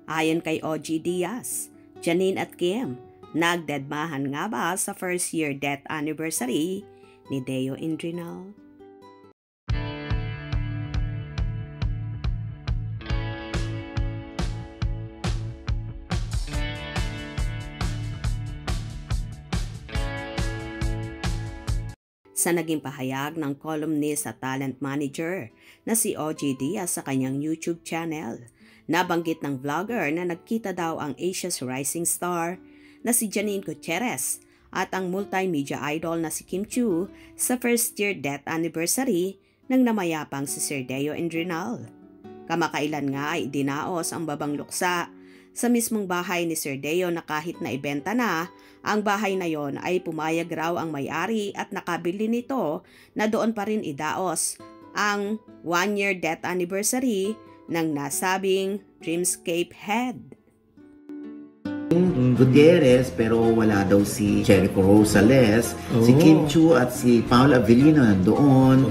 Ayon kay OG Diaz, Janine at Kim, nagdedmahan nga ba sa first year death anniversary ni Deo Indrinal? Sa naging pahayag ng columnist at talent manager na si OG Diaz sa kanyang YouTube channel, nabanggit ng vlogger na nagkita daw ang Asia's rising star na si Janine Gutierrez at ang multimedia idol na si Kim Chiu sa first year death anniversary ng namayapang si Sir Deo Indrinal. Kamakailan nga ay dinaos ang babang luksa sa mismong bahay ni Sir Deo na kahit na ibenta na, ang bahay na yon ay pumayag raw ang may-ari at nakabili nito na doon pa rin idaos ang 1-year death anniversary ng nasabing Dreamscape head. Gutierrez pero wala daw si Jericho Rosales, si Kim Chiu at si Paolo Avellino nandoon.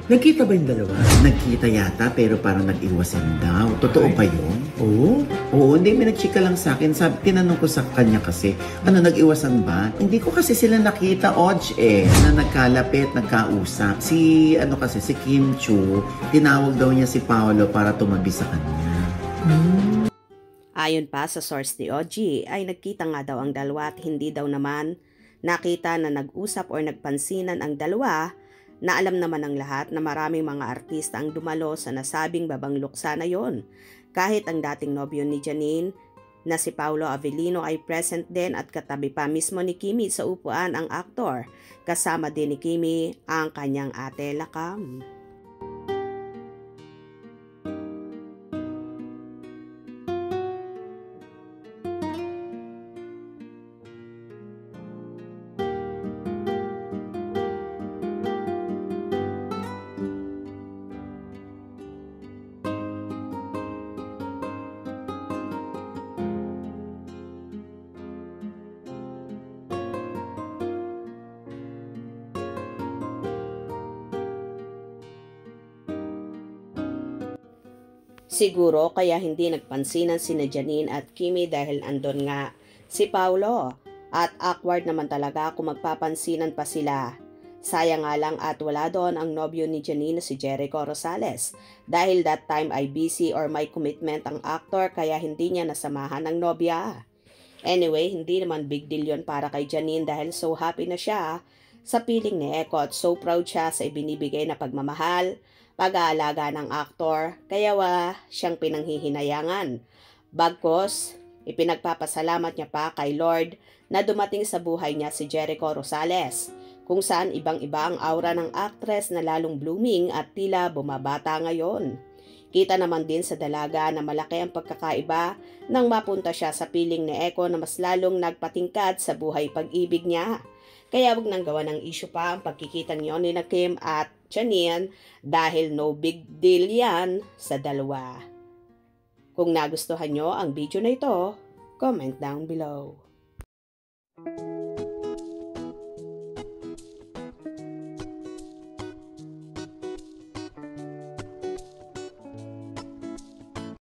Nagkita ba yung dalawa? Nagkita yata pero parang nag-iwasan daw. Totoo pa yun? Oo, hindi, may nagchika lang sa akin. Tinanong ko sa kanya kasi, nag-iwasan ba? Hindi ko kasi sila nakita, na nagkalapit, nagkausap. Si Kim Chiu, tinawag daw niya si Paolo para tumabi sa kanya. Ayon pa sa source ni OG ay nagkita nga daw ang dalawa at hindi daw naman nakita na nag-usap o nagpansinan ang dalawa, na alam naman ng lahat na maraming mga artista ang dumalo sa nasabing babang luksa na yon. Kahit ang dating nobyo ni Janine na si Paolo Avellino ay present din at katabi pa mismo ni Kimi sa upuan ang aktor. Kasama din ni Kimi ang kanyang ate Lakam. Siguro kaya hindi nagpansinan sina Janine at Kimi dahil andon nga si Paolo at awkward naman talaga kung magpapansinan pa sila. Sayang nga lang at wala doon ang nobyo ni Janine na si Jericho Rosales dahil that time ay busy or may commitment ang actor kaya hindi niya nasamahan ng nobya. Anyway, hindi naman big deal yon para kay Janine dahil so happy na siya sa piling ni Eko at so proud siya sa ibinibigay na pagmamahal, pag-aalaga ng aktor, kaya siyang pinanghihinayangan. Bagkos, ipinagpapasalamat niya pa kay Lord na dumating sa buhay niya si Jericho Rosales, kung saan ibang-iba ang aura ng actress na lalong blooming at tila bumabata ngayon. Kita naman din sa dalaga na malaki ang pagkakaiba nang mapunta siya sa piling ni Eko na mas lalong nagpatingkad sa buhay pag-ibig niya. Kaya wag nang gawa ng issue pa ang pagkikita niyo ni Kim at Janine dahil no big deal yan sa dalawa. Kung nagustuhan nyo ang video na ito, comment down below.